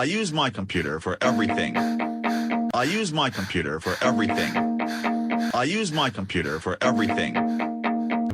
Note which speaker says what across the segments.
Speaker 1: I use my computer for everything. I use my computer for everything. I use my computer for everything.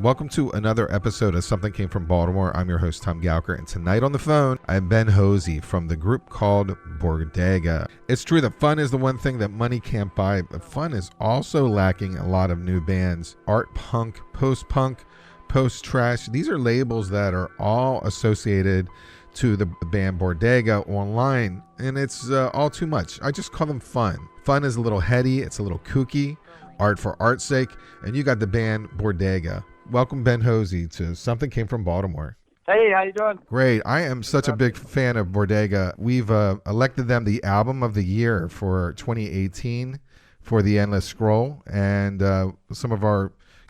Speaker 2: Welcome to another episode of Something Came from Baltimore. I'm your host, Tom Gouker, and tonight on the phone, I have Ben Hozie from the group called BODEGA. It's true that fun is the one thing that money can't buy, but fun is also lacking a lot of new bands. Art punk, post-punk, post-trash. These are labels that are all associated to the band BODEGA online, and it's all too much. I just call them fun. Fun is a little heady, it's a little kooky, art for art's sake, and you got the band BODEGA. Welcome, Ben Hozie, to Something Came from Baltimore.
Speaker 3: Hey, how you doing?
Speaker 2: Great. I am such a big fan of BODEGA. We've elected them the album of the year for 2018 for The Endless Scroll, and some of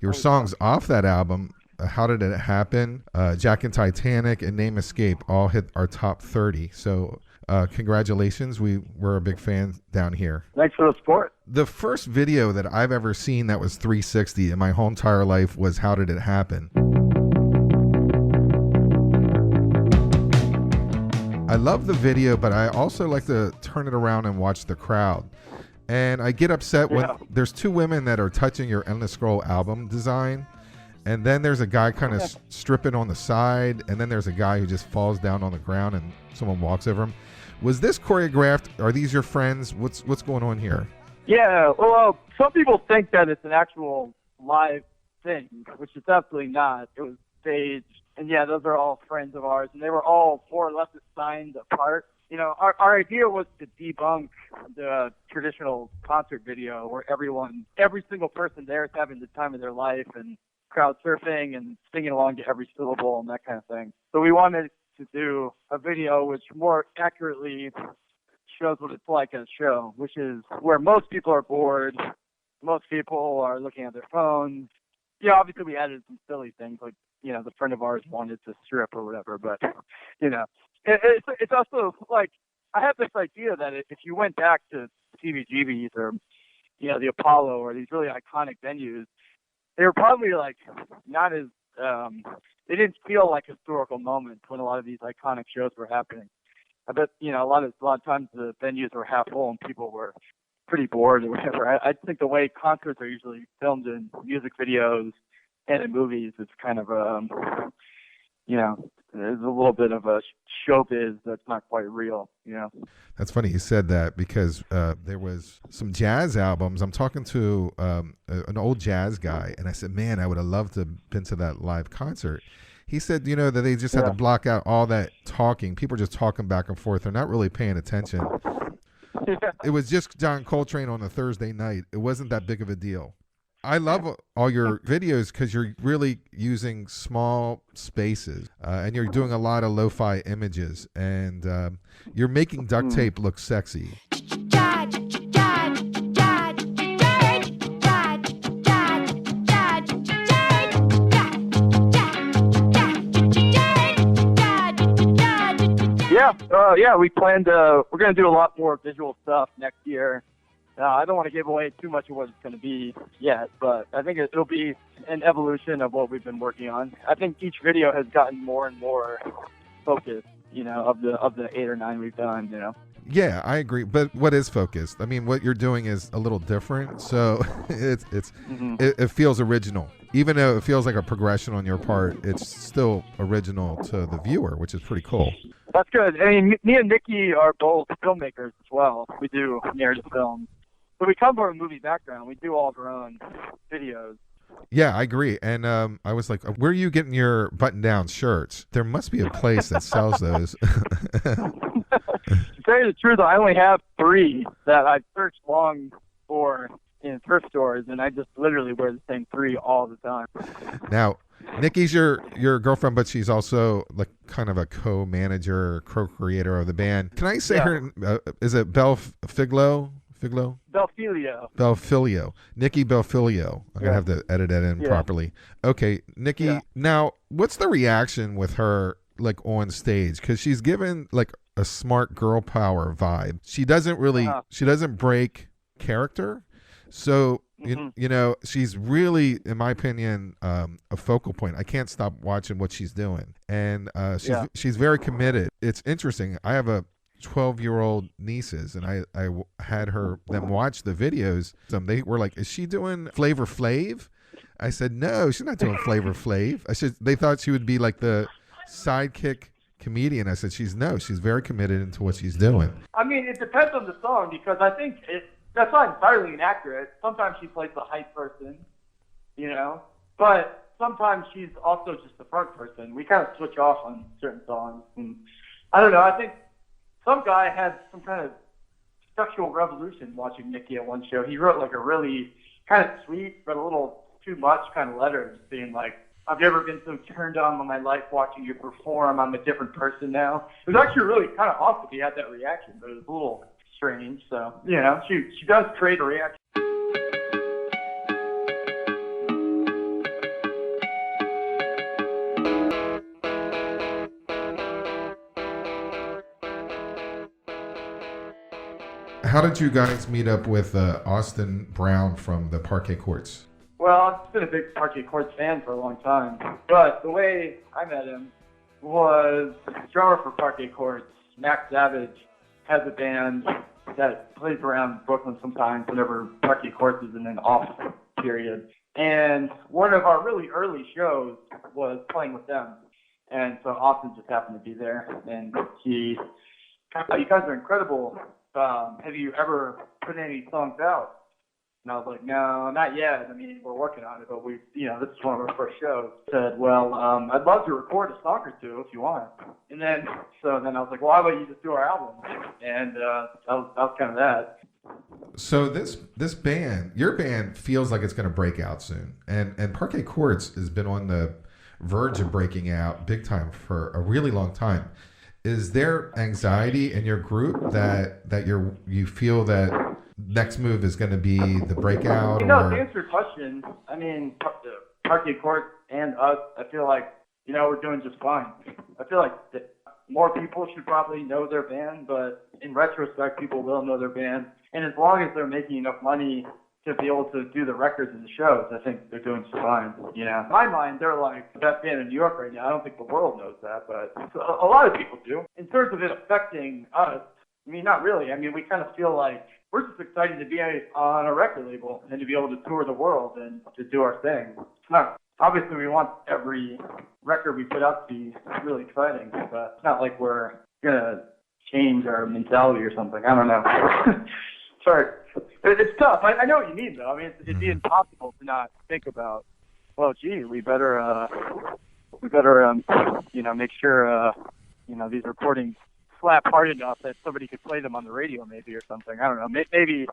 Speaker 2: your songs off that album, How Did It Happen, Jack and Titanic, and Name Escape all hit our top 30. So congratulations. We're a big fan down here.
Speaker 3: Thanks for the support.
Speaker 2: The first video that I've ever seen that was 360 in my whole entire life was How Did It Happen? I love the video, but I also like to turn it around and watch the crowd. And I get upset when there's two women that are touching your Endless Scroll album design. And then there's a guy kind of stripping on the side, and then there's a guy who just falls down on the ground and someone walks over him. Was this choreographed? Are these your friends? What's going on here?
Speaker 3: Yeah, well, some people think that it's an actual live thing, which it's absolutely not. It was staged, and yeah, those are all friends of ours, and they were all more or less assigned a part. You know, our idea was to debunk the traditional concert video where every single person there is having the time of their life and crowd surfing and singing along to every syllable and that kind of thing. So we wanted to do a video which more accurately shows what it's like at a show, which is where most people are bored, most people are looking at their phones. Yeah, obviously we added some silly things like, you know, the friend of ours wanted to strip or whatever, but, you know, it's also like, I have this idea that if you went back to CBGB's or, you know, the Apollo or these really iconic venues, they were probably like not as they didn't feel like historical moments when a lot of these iconic shows were happening. I bet, you know, a lot of times the venues were half full and people were pretty bored or whatever. I think the way concerts are usually filmed in music videos and in movies, it's kind of you know, there's a little bit of a showbiz that's not quite real, you know.
Speaker 2: That's funny you said that because there was some jazz albums. I'm talking to an old jazz guy, and I said, man, I would have loved to have been to that live concert. He said, you know, that they just had to block out all that talking. People are just talking back and forth. They're not really paying attention. It was just John Coltrane on a Thursday night. It wasn't that big of a deal. I love all your videos because you're really using small spaces and you're doing a lot of lo-fi images, and you're making duct tape look sexy.
Speaker 3: We planned we're going to do a lot more visual stuff next year. I don't want to give away too much of what it's going to be yet, but I think it'll be an evolution of what we've been working on. I think each video has gotten more and more focused, you know, of the 8 or 9 we've done, you know.
Speaker 2: Yeah, I agree. But what is focused? I mean, what you're doing is a little different, so it feels original. Even though it feels like a progression on your part, it's still original to the viewer, which is pretty cool.
Speaker 3: That's good. I mean, me and Nikki are both filmmakers as well. We do narrative films. But we come from a movie background. We do all of our own videos.
Speaker 2: Yeah, I agree. And I was like, where are you getting your button-down shirts? There must be a place that sells those.
Speaker 3: To tell you the truth, I only have 3 that I've searched long for in thrift stores, and I just literally wear the same 3 all the time.
Speaker 2: Now, Nikki's your girlfriend, but she's also like kind of a co-manager, co-creator of the band. Can I say her? Is it Belfilio? Belfilio. Nikki Belfilio. I'm going to have to edit that in properly. Okay, Nikki, now what's the reaction with her like on stage? Because she's given like a smart girl power vibe. She doesn't really, she doesn't break character. So, you know, she's really, in my opinion, a focal point. I can't stop watching what she's doing. And she's very committed. It's interesting. I have a 12-year-old nieces, and I had them watch the videos. They were like, "Is she doing Flavor Flav?" I said, "No, she's not doing Flavor Flav." They thought she would be like the sidekick comedian. I said, she's very committed into what she's doing.
Speaker 3: I mean, it depends on the song, because I think that's not entirely inaccurate. Sometimes she plays the hype person, but sometimes she's also just the front person. We kind of switch off on certain songs, and I don't know. I think some guy had some kind of sexual revolution watching Nikki at one show. He wrote like a really kind of sweet but a little too much kind of letter, just being like, "I've never been so turned on in my life watching you perform. I'm a different person now." It was actually really kind of awesome he had that reaction, but it was a little strange. So, she does create a reaction.
Speaker 2: How did you guys meet up with Austin Brown from the Parquet Courts?
Speaker 3: Well, I've been a big Parquet Courts fan for a long time, but the way I met him was the drummer for Parquet Courts, Max Savage, has a band that plays around Brooklyn sometimes whenever Parquet Courts is in an off period. And one of our really early shows was playing with them. And so Austin just happened to be there, and you guys are incredible. Have you ever put any songs out? And I was like, "No, not yet. I mean, we're working on it, but this is one of our first shows." I said, "Well, I'd love to record a song or two if you want." And then I was like, "Well, how about you just do our album?" And that was kind of that.
Speaker 2: So this band, your band, feels like it's going to break out soon, and Parquet Courts has been on the verge of breaking out big time for a really long time. Is there anxiety in your group that you feel that next move is going to be the breakout?
Speaker 3: To answer your question, I mean, Parquet Courts and us, I feel like, we're doing just fine. I feel like that more people should probably know their band, but in retrospect, people will know their band. And as long as they're making enough money to be able to do the records and the shows, I think they're doing just fine. In my mind, they're like the best band in New York right now. I don't think the world knows that, but a lot of people do. In terms of it affecting us, I mean, not really. I mean, we kind of feel like we're just excited to be on a record label and to be able to tour the world and to do our thing. It's not, obviously, we want every record we put out to be really exciting, but it's not like we're going to change our mentality or something. I don't know. Sorry. It's tough. I know what you mean, though. I mean, it'd be impossible to not think about, well, gee, we better make sure, these recordings slap hard enough that somebody could play them on the radio maybe or something. I don't know. Maybe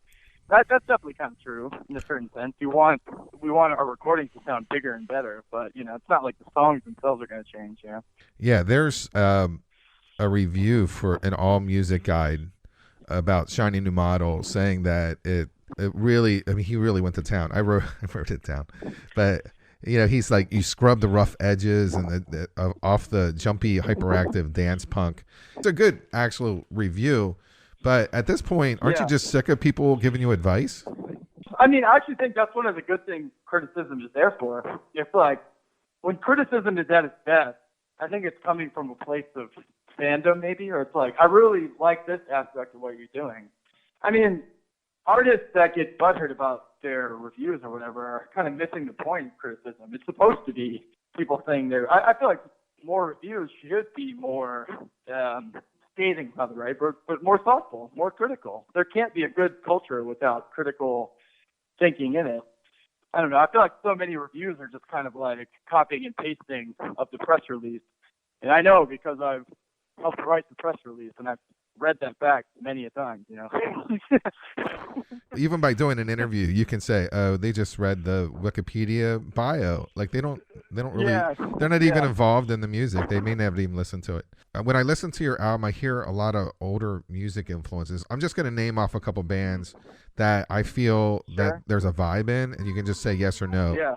Speaker 3: that's definitely kind of true in a certain sense. We want our recordings to sound bigger and better, but, it's not like the songs themselves are going to change,
Speaker 2: Yeah, there's a review for an all music guide about Shiny New Model saying that it really, I mean, he really went to town. I wrote it down, but he's like, you scrub the rough edges and off the jumpy hyperactive dance punk. It's a good actual review, but at this point, aren't you just sick of people giving you advice?
Speaker 3: I mean, I actually think that's one of the good things criticism is there for. It's like when criticism is at its best, I think it's coming from a place of fandom maybe, or it's like, I really like this aspect of what you're doing. I mean, artists that get butthurt about their reviews or whatever are kind of missing the point of criticism. It's supposed to be people saying I feel like more reviews should be more scathing about the right, but more thoughtful, more critical. There can't be a good culture without critical thinking in it. I don't know. I feel like so many reviews are just kind of like copying and pasting of the press release. And I know because I've helped write the press release and I've read that back many a time,
Speaker 2: Even by doing an interview, you can say, "Oh, they just read the Wikipedia bio." Like they don't really, they're not even involved in the music. They may never even listen to it. When I listen to your album, I hear a lot of older music influences. I'm just going to name off a couple bands that I feel that there's a vibe in, and you can just say yes or no.
Speaker 3: Yeah.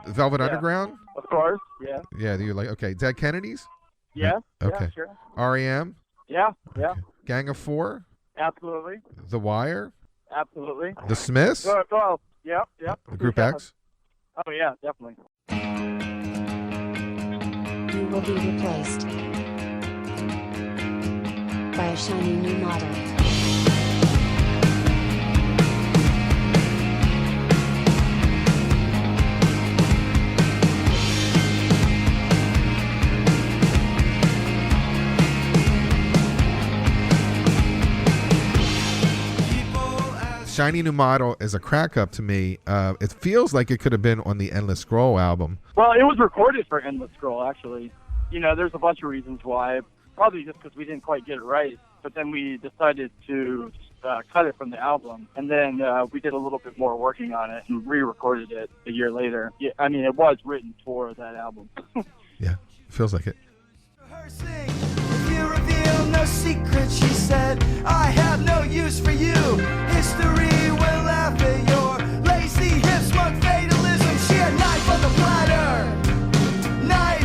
Speaker 2: Velvet Underground?
Speaker 3: Of course, yeah.
Speaker 2: Yeah, do you like, okay. Dead Kennedys?
Speaker 3: Yeah,
Speaker 2: okay.
Speaker 3: yeah, sure.
Speaker 2: R.E.M.?
Speaker 3: Yeah, yeah.
Speaker 2: Okay. Gang of Four?
Speaker 3: Absolutely.
Speaker 2: The Wire?
Speaker 3: Absolutely.
Speaker 2: The Smiths?
Speaker 3: Well, yeah.
Speaker 2: The Group X?
Speaker 3: Oh, yeah, definitely.
Speaker 4: You will be replaced. by a shiny new model.
Speaker 2: Shiny New Model is a crack up to me. It feels like it could have been on the Endless Scroll album.
Speaker 3: Well, it was recorded for Endless Scroll, actually. You know, there's a bunch of reasons why. Probably just because we didn't quite get it right. But then we decided to cut it from the album. And then we did a little bit more working on it and re-recorded it a year later. Yeah, I mean, it was written for that album.
Speaker 2: Yeah, feels like it.
Speaker 5: If you reveal no secret, she said, I have no use for you. History will laugh at your lazy hip smug fatalism. She had knife on the platter. Knife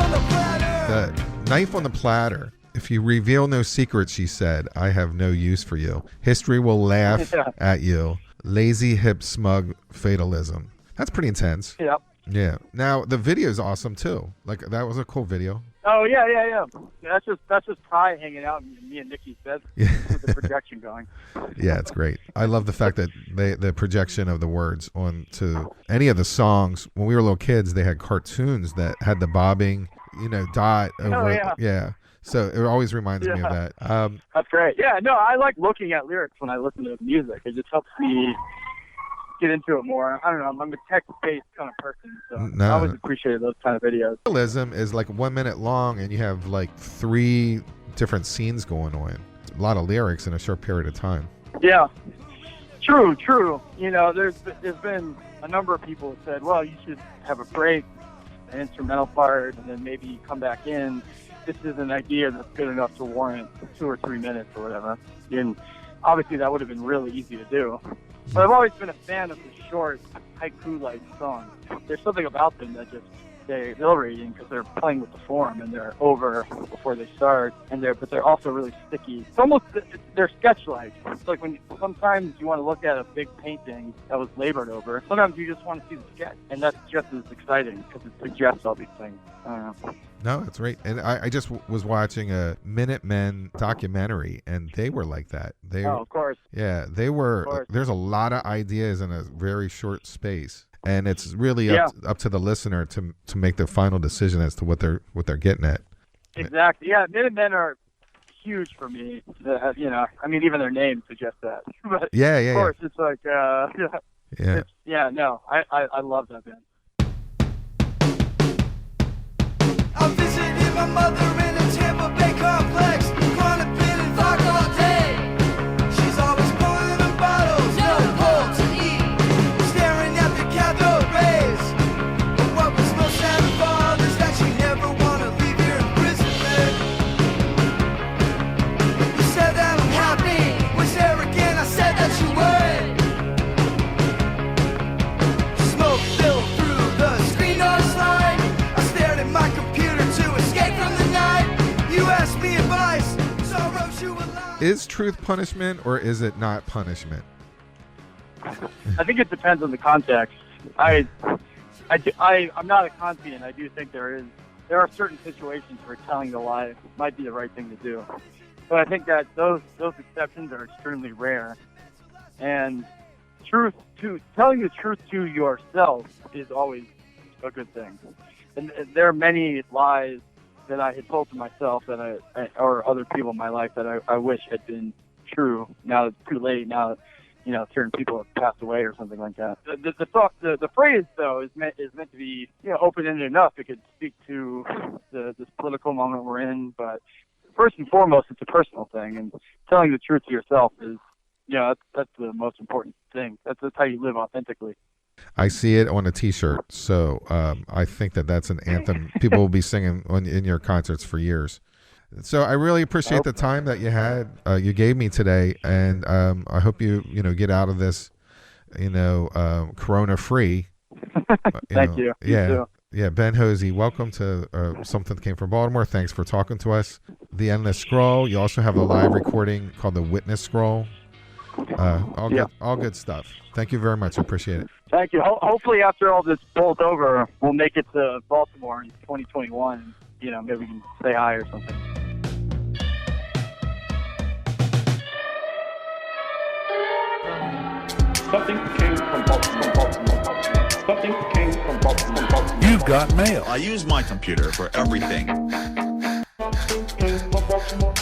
Speaker 5: on the platter.
Speaker 2: The knife on the platter. If you reveal no secret, she said, I have no use for you. History will laugh at you. Lazy hip smug fatalism. That's pretty intense.
Speaker 3: Yep.
Speaker 2: Yeah. Now the video is awesome too. Like that was a cool video.
Speaker 3: Oh yeah. That's just Ty hanging out in me and Nikki's bed with the projection going.
Speaker 2: Yeah, it's great. I love the fact that the projection of the words onto any of the songs. When we were little kids, they had cartoons that had the bobbing, dot over.
Speaker 3: Oh, yeah.
Speaker 2: So it always reminds me of that.
Speaker 3: That's great. Yeah, no, I like looking at lyrics when I listen to music. It just helps me get into it more. I don't know. I'm a text-based kind of person, so I always appreciate those kind of videos.
Speaker 2: Realism is like 1 minute long, and you have like 3 different scenes going on. A lot of lyrics in a short period of time.
Speaker 3: Yeah, true. There's been a number of people who said, well, you should have a break, an instrumental part, and then maybe come back in. This is an idea that's good enough to warrant 2 or 3 minutes or whatever. And obviously that would have been really easy to do. But I've always been a fan of the short, haiku-like songs. There's something about them that just they're exhilarating because they're playing with the form and they're over before they start, but they're also really sticky. It's almost they're sketch-like. It's like when sometimes you want to look at a big painting that was labored over. Sometimes you just want to see the sketch, and that's just as exciting because it suggests all these things. I don't know.
Speaker 2: No, that's right. And I just was watching a Minutemen documentary, and they were like that.
Speaker 3: Of course.
Speaker 2: Yeah, they were. There's a lot of ideas in a very short space, and it's really up to the listener to make the final decision as to what they're getting at.
Speaker 3: Exactly. Yeah, Minutemen are huge for me. I mean, even their name suggests that. But of course, it's like, I love that band.
Speaker 5: I'm visiting my mother in a Tampa Bay complex. Chronic pin and vodka all day. She's always pouring them bottles, no bowl to eat. Staring at the cathode rays. But what was most sad of all is that she never wanna leave here in prison. You said that I'm happy. Was there again? I said that you would. Smoke filled through the screen door slide. I stared at my computer to escape from the night. You asked me advice, so I wrote you a line.
Speaker 2: Is truth punishment or is it not punishment?
Speaker 3: I think it depends on the context. I'm not a Kantian. I do think there are certain situations where telling the lie might be the right thing to do. But I think that those exceptions are extremely rare. And telling the truth to yourself is always a good thing. And there are many lies that I had told to myself that or other people in my life that I wish had been true. Now it's too late. Now, certain people have passed away or something like that. The phrase though is meant to be open-ended enough. It could speak to this political moment we're in, but first and foremost, it's a personal thing. And telling the truth to yourself is, that's the most important thing. That's how you live authentically.
Speaker 2: I see it on a T-shirt, so I think that's an anthem people will be singing in your concerts for years. So I really appreciate the time that you gave me today, and I hope you get out of this, corona free.
Speaker 3: Thank you.
Speaker 2: Yeah.
Speaker 3: You too.
Speaker 2: Yeah, Ben Hozie, welcome to Something Came from Baltimore. Thanks for talking to us. The Endless Scroll. You also have a live recording called the Witness Scroll. All good stuff. Thank you very much. I appreciate it.
Speaker 3: Thank you. Hopefully, after all this blows over, we'll make it to Baltimore in 2021. Maybe we can say hi or something.
Speaker 4: Something came from Baltimore. Something came from Baltimore.
Speaker 6: You've got mail.
Speaker 1: I use my computer for everything.
Speaker 4: Something came from Baltimore.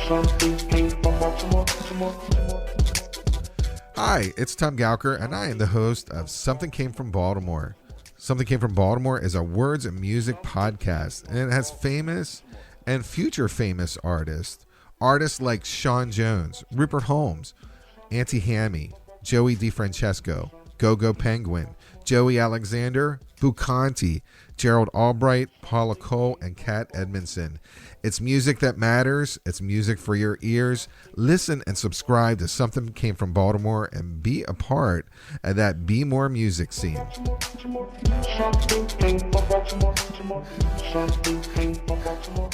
Speaker 4: Something came from Baltimore.
Speaker 2: Hi, it's Tom Gouker, and I am the host of Something Came from Baltimore. Something Came from Baltimore is a words and music podcast, and it has famous and future famous artists like Sean Jones, Rupert Holmes, Auntie Hammy, Joey DeFrancesco, Go-Go Penguin, Joey Alexander, Bucanti, Gerald Albright, Paula Cole, and Kat Edmondson. It's music that matters. It's music for your ears. Listen and subscribe to Something Came from Baltimore and be a part of that Be More music scene.
Speaker 4: Something came from Baltimore. Something came from Baltimore.